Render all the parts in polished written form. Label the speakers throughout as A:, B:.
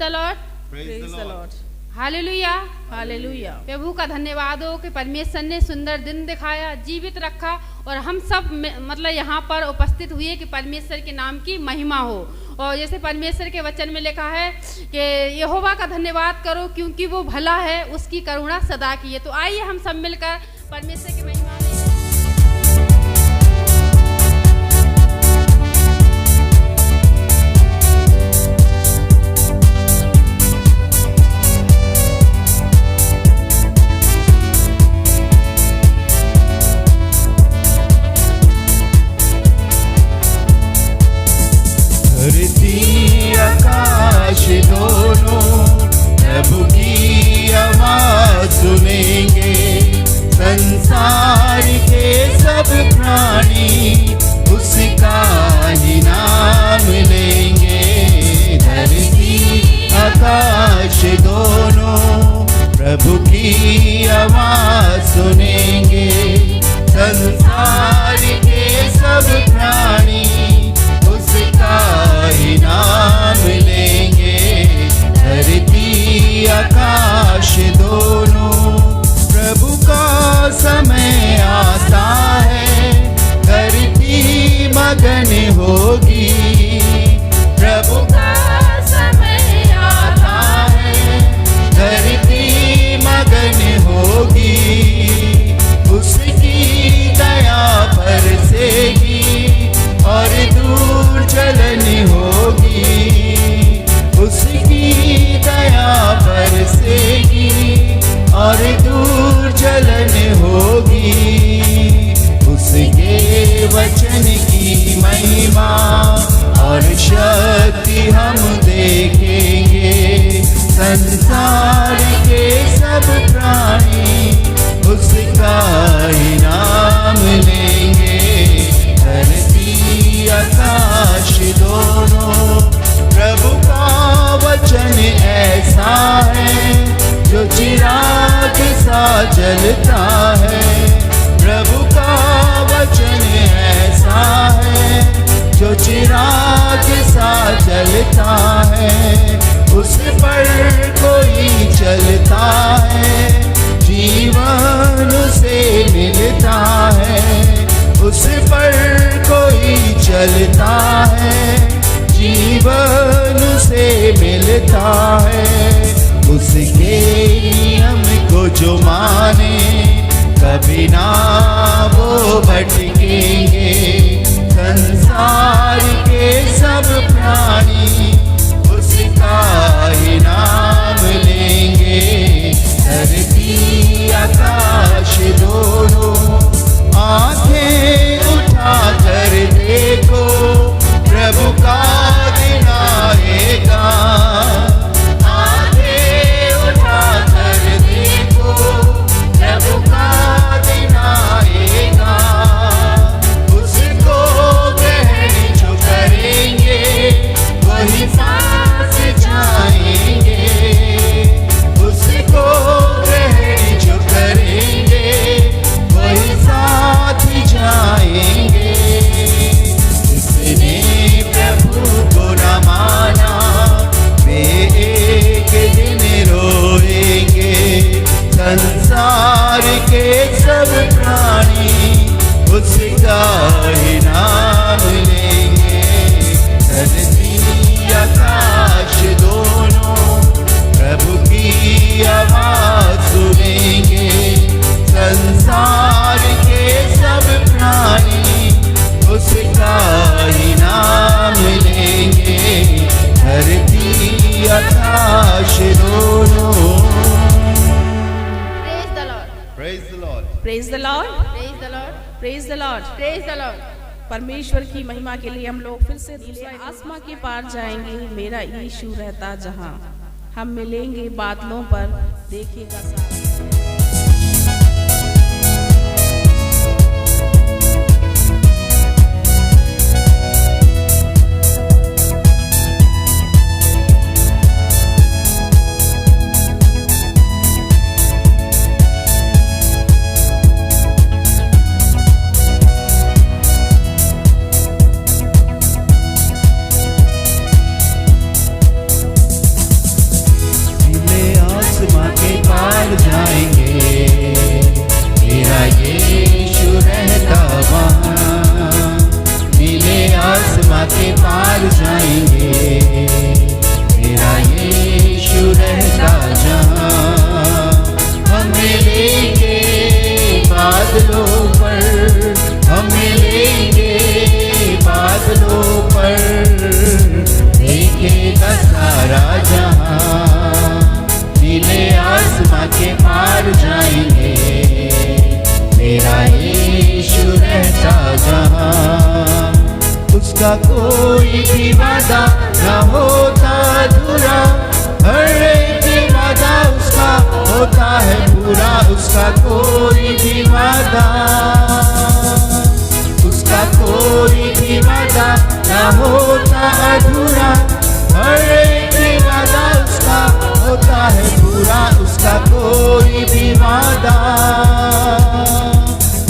A: The Lord,
B: praise the Lord.
A: Hallelujah,
C: hallelujah.
A: प्रभु का धन्यवाद हो कि परमेश्वर ने सुंदर दिन दिखाया, जीवित रखा और हम सब मतलब यहाँ पर उपस्थित हुए कि परमेश्वर के नाम की महिमा हो। और जैसे परमेश्वर के वचन में लिखा है कि यहोवा का धन्यवाद करो क्योंकि वो भला है, उसकी करुणा सदा की है। तो आइए हम सब मिलकर परमेश्वर की महिमा में
B: आकाश दोनों प्रभु की आवाज सुनेंगे, संसार के सब प्राणी उसका ही नाम लेंगे। धरती आकाश दोनों प्रभु की आवाज सुनेंगे, संसार के सब प्राणी उसका ही नाम लेंगे। धरती आकाश दोनों प्रभु का समय आता है, धरती मगन होगी। प्रभु का समय आता है, धरती मगन होगी। उसकी दया बरसेगी और दूर जलन होगी। उसकी दया बरसेगी और दूर जलन होगी। उसके वचन की महिमा और शक्ति हम देखेंगे। संसार के सब प्राणी उसका ही नाम लेंगे। धरती आकाश दोनों प्रभु का वचन ऐसा है जो चिराग सा जलता है। प्रभु का वचन ऐसा है जो चिराग सा जलता है। उस पर कोई चलता है, जीवन से मिलता है। उस पर कोई चलता है, जीवन से मिलता है। उसके नियम को जो माने कभी ना वो भटकेंगे। संसार के सब प्राणी उसका ही नाम लेंगे। धरती आकाश दोनों आंखें उठा कर देखो, प्रभु का दिन आएगा। आंखें उठा कर देखो, प्रभु का दिन आएगा। उसको ग्रहण जो करेंगे वही सांस जाएंगे। उसको ग्रहण जो करेंगे वही साथ जाएंगे। जिसने प्रभु को न माना वे एक दिन रोएंगे। संसार के सब प्राणी उसका ही नाम लेंगे। धरती आकाश दोनों प्रभु की आवाज सुनेंगे। संसार के सब प्राणी उसका ही नाम लेंगे। धरती आकाश दोनों।
A: Praise the Lord,
B: praise the Lord,
C: praise the Lord,
A: praise the Lord,
C: praise the Lord,
A: praise the Lord.
C: परमेश्वर की महिमा के लिए हम लोग फिर से दूसरे आसमां के पार जाएंगे। मेरा यीशु रहता जहां, हम मिलेंगे बादलों पर, देखिएगा सारा।
B: बादलों पर, हम मिलेंगे बादलों पर, देखेगा सारा जहां, नीले आसमां के पार जाएंगे, मेरा यीशु रहता जहां। उसका कोई भी वादा न होता अधूरा, हर एक वादा उसका होता है पूरा। उसका कोई भी वादा, उसका कोई भी वादा न होता अधूरा, हर एक वादा उसका होता है पूरा। उसका कोई भी वादा,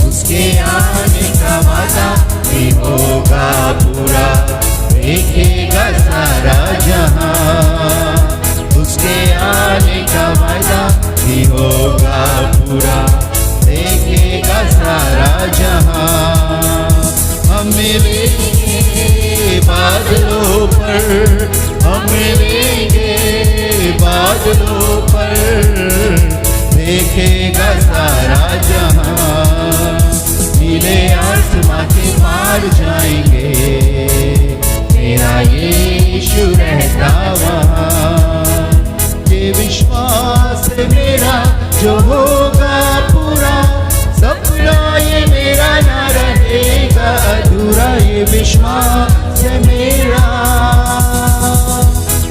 B: उसके आने का वादा भी होगा पूरा, देखेगा सारा जहां। उसके आने का वादा भी होगा पूरा, देखेगा सारा जहां। हम मिलेंगे बादलों पर, हम मिलेंगे बादलों पर, देखेगा सारा जहां, नीले आसमां के पार जाएंगे, मेरा यीशु रहता वहां। ये विश्वास है मेरा जो होगा पूरा, सपना ये मेरा ना रहेगा अधूरा। ये विश्वास है मेरा,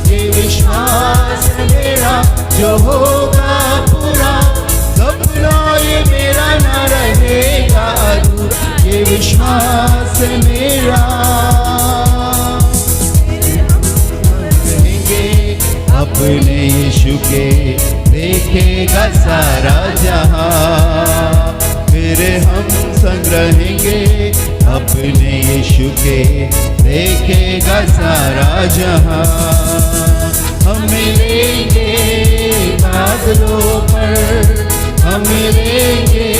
B: ये विश्वास है मेरा जो होगा पूरा, सपना ये मेरा ना रहेगा अधूरा। ये विश्वास है मेरा, अपने यीशु के देखेगा सारा जहां, फिर हम संग रहेंगे। अपने यीशु के देखेगा सारा जहां, हम मिलेंगे बादलों पर, हम मिलेंगे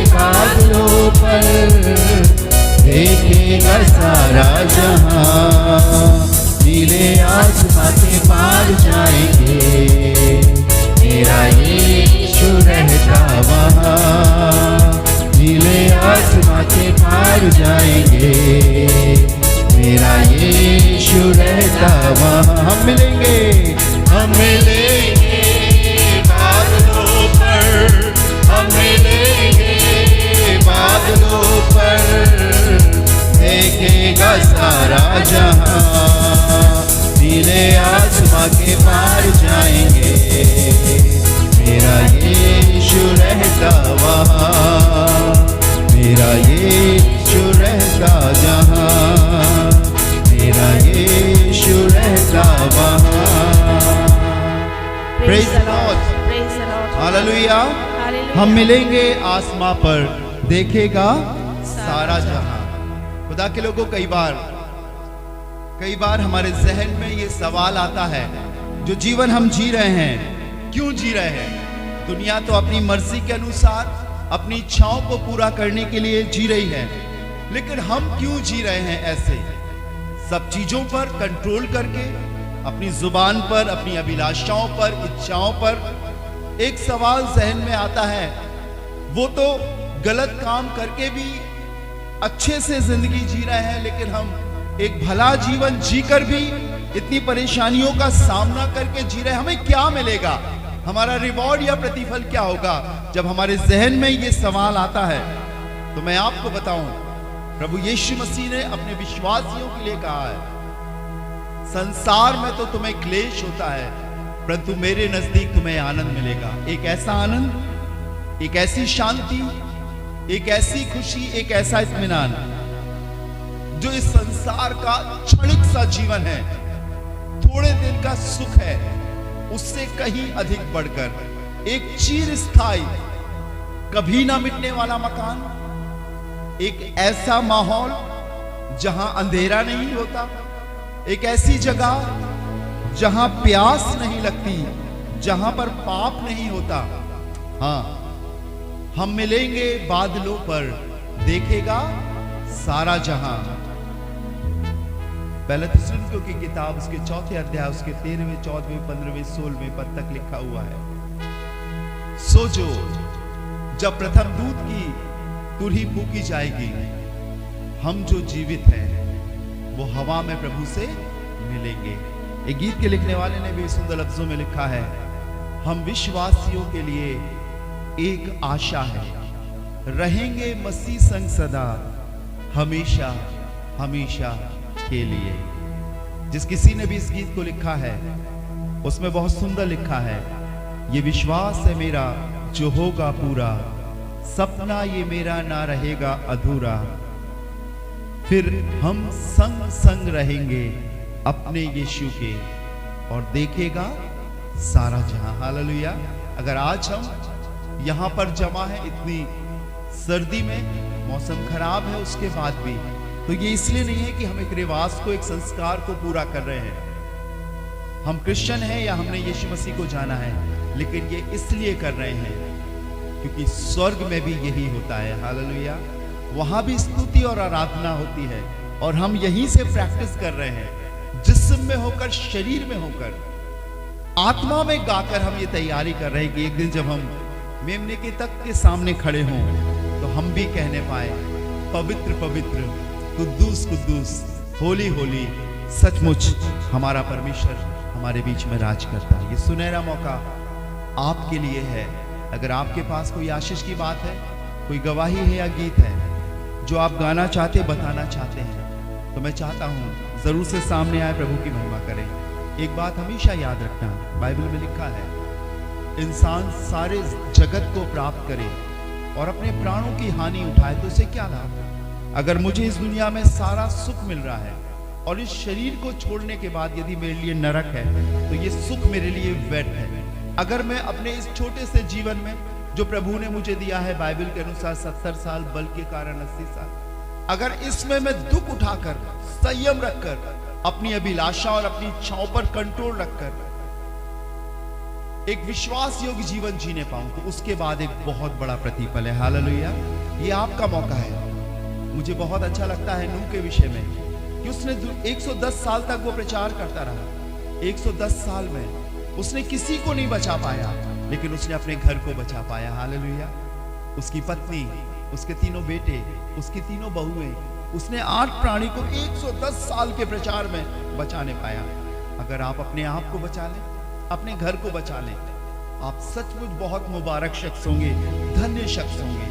B: बादलों पर, देखेगा सारा जहां, नीले आसमां के पार जाएंगे, मेरा यीशु रहता वहां। नीले आसमां के पार जाएंगे, मेरा यीशु रहता वहां। हम मिलेंगे, हम मिलेंगे बादलों पर, हम मिलेंगे बादलों पर, देखेगा सारा जहां, नीले आसमां के पार जाएंगे, मेरा यीशु रहता वहां, मेरा यीशु रहता जहां, मेरा यीशु रहता वहां। Praise the Lord, hallelujah. हम मिलेंगे आसमां पर, देखेगा सारा जहां। खुदा के लोगों, कई बार हमारे जहन में ये सवाल आता है, जो जीवन हम जी रहे हैं, क्यों जी रहे हैं? दुनिया तो अपनी मर्जी के अनुसार अपनी इच्छाओं को पूरा करने के लिए जी रही है, लेकिन हम क्यों जी रहे हैं ऐसे? सब चीजों पर कंट्रोल करके, अपनी जुबान पर, अपनी अभिलाषाओं पर, इच्छाओं पर। एक सवाल जहन में आता है, वो तो गलत काम करके भी अच्छे से जिंदगी जी रहे हैं, लेकिन हम एक भला जीवन जीकर भी इतनी परेशानियों का सामना करके जी रहे हैं, हमें क्या मिलेगा? हमारा रिवॉर्ड या प्रतिफल क्या होगा? जब हमारे जहन में ये सवाल आता है, तो मैं आपको बताऊं, प्रभु यीशु मसीह ने अपने विश्वासियों के लिए कहा है, संसार में तो तुम्हें क्लेश होता है, परंतु मेरे नजदीक तुम्हें आनंद मिलेगा। एक ऐसा आनंद, एक ऐसी शांति, एक ऐसी खुशी, एक ऐसा इत्मीनान जो इस संसार का क्षणिक सा जीवन है, थोड़े दिन का सुख है, उससे कहीं अधिक बढ़कर एक चिरस्थायी, कभी ना मिटने वाला मकान, एक ऐसा माहौल जहां अंधेरा नहीं होता, एक ऐसी जगह जहां प्यास नहीं लगती, जहां पर पाप नहीं होता। हाँ, हम मिलेंगे बादलों पर, देखेगा सारा जहां। पहले थिस्सलुनीकियों की किताब उसके 4 अध्याय उसके 13वें, 14वें, 15वें, 16वें पद तक लिखा हुआ है, सो जो जब प्रथम दूत की तुरही फूकी जाएगी, हम जो जीवित हैं वो हवा में प्रभु से मिलेंगे। एक गीत के लिखने वाले ने भी सुंदर लफ्जों में लिखा है, हम विश्वासियों के लिए एक आशा है, रहेंगे मसीह संग सदा, हमेशा हमेशा के लिए। जिस किसी ने भी इस गीत को लिखा है उसमें बहुत सुंदर लिखा है, ये विश्वास है मेरा जो होगा पूरा, सपना ये मेरा ना रहेगा अधूरा, फिर हम संग संग रहेंगे अपने यीशु के और देखेगा सारा जहां। हालेलुया। अगर आज हम यहां पर जमा है इतनी सर्दी में, मौसम खराब है, उसके बाद भी, तो ये इसलिए नहीं है कि हम एक रिवाज को, एक संस्कार को पूरा कर रहे हैं। हम क्रिश्चियन हैं या हमने यीशु मसीह को जाना है, लेकिन ये इसलिए कर रहे हैं क्योंकि स्वर्ग में भी यही होता है। हालेलुया। वहां भी स्तुति और आराधना होती है और हम यहीं से प्रैक्टिस कर रहे हैं, जिस्म में होकर, शरीर में होकर, आत्मा में गाकर हम ये तैयारी कर रहे हैं कि एक दिन जब हम मेमने के तख्त के सामने खड़े हों तो हम भी कहने पाए, पवित्र पवित्र, कुद्दूस कुद्दूस, होली होली, सचमुच हमारा परमेश्वर हमारे बीच में राज करता है। ये सुनहरा मौका आपके लिए है। अगर आपके पास कोई आशीष की बात है, कोई गवाही है या गीत है जो आप गाना चाहते, बताना चाहते हैं, तो मैं चाहता हूं जरूर से सामने आए, प्रभु की महिमा करें। एक बात हमेशा याद रखना, बाइबल में लिखा है, इंसान सारे जगत को प्राप्त करे और अपने प्राणों की हानि उठाए तो उसे क्या लाभ? अगर मुझे इस दुनिया में सारा सुख मिल रहा है और इस शरीर को छोड़ने के बाद यदि मेरे लिए नरक है, तो ये सुख मेरे लिए व्यर्थ है। अगर मैं अपने इस छोटे से जीवन में जो प्रभु ने मुझे दिया है, बाइबल के अनुसार 70 साल, बल के कारण 80 साल, अगर इसमें मैं दुख उठाकर, संयम रखकर, अपनी अभिलाषा और अपनी इच्छाओं पर कंट्रोल रखकर एक विश्वास योग्य जीवन जीने पाऊं, तो उसके बाद एक बहुत बड़ा प्रतिफल है। हालेलुया। ये आपका मौका है। मुझे बहुत अच्छा लगता है नूह के विषय में कि उसने 110 साल तक वो प्रचार करता रहा। 110 साल में उसने किसी को नहीं बचा पाया, लेकिन उसने अपने घर को बचा पाया। हालेलुया। उसकी पत्नी, उसके तीनों बेटे, उसकी तीनों बहुएं, उसने 8 प्राणी को 110 साल के प्रचार में बचाने पाया। अगर आप अपने आप को बचा लें, अपने घर को बचा लें, आप सचमुच बहुत मुबारक शख्स होंगे, धन्य शख्स होंगे।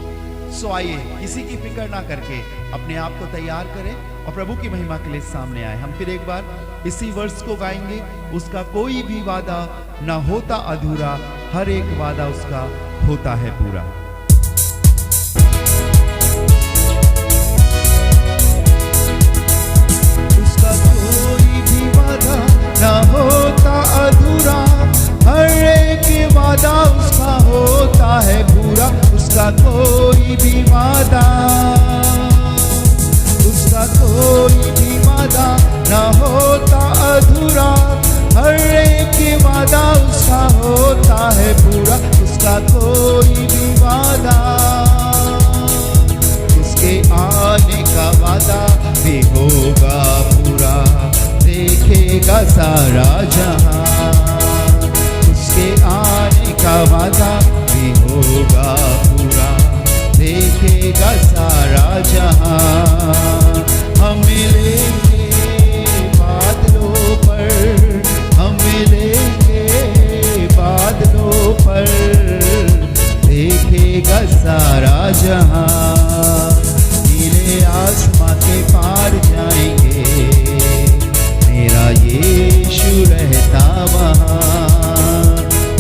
B: सो आइए, किसी की फिक्र ना करके अपने आप को तैयार करें और प्रभु की महिमा के लिए सामने आए। हम फिर एक बार इसी वर्ष को गाएंगे, उसका कोई भी वादा ना होता अधूरा, हर एक वादा उसका होता है पूरा। उसका कोई भी वादा ना होता अधूरा, हर एक वादा उसका होता है पूरा। उसका कोई भी वादा, उसका कोई भी वादा ना होता अधूरा, हर एक वादा उसका होता है पूरा। उसका कोई भी वादा, उसके आने का वादा भी होगा पूरा, देखेगा सारा जहां। उसके आने का वादा भी होगा पूरा, देखेगा सारा जहां। हम मिलेंगे बादलों पर, हम मिलेंगे बादलों पर, देखेगा सारा जहां। नीले आसमां के पार जाएंगे, मेरा यीशु रहता वहां,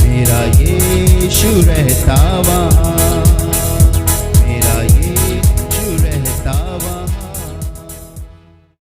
B: मेरा यीशु रहता वहां।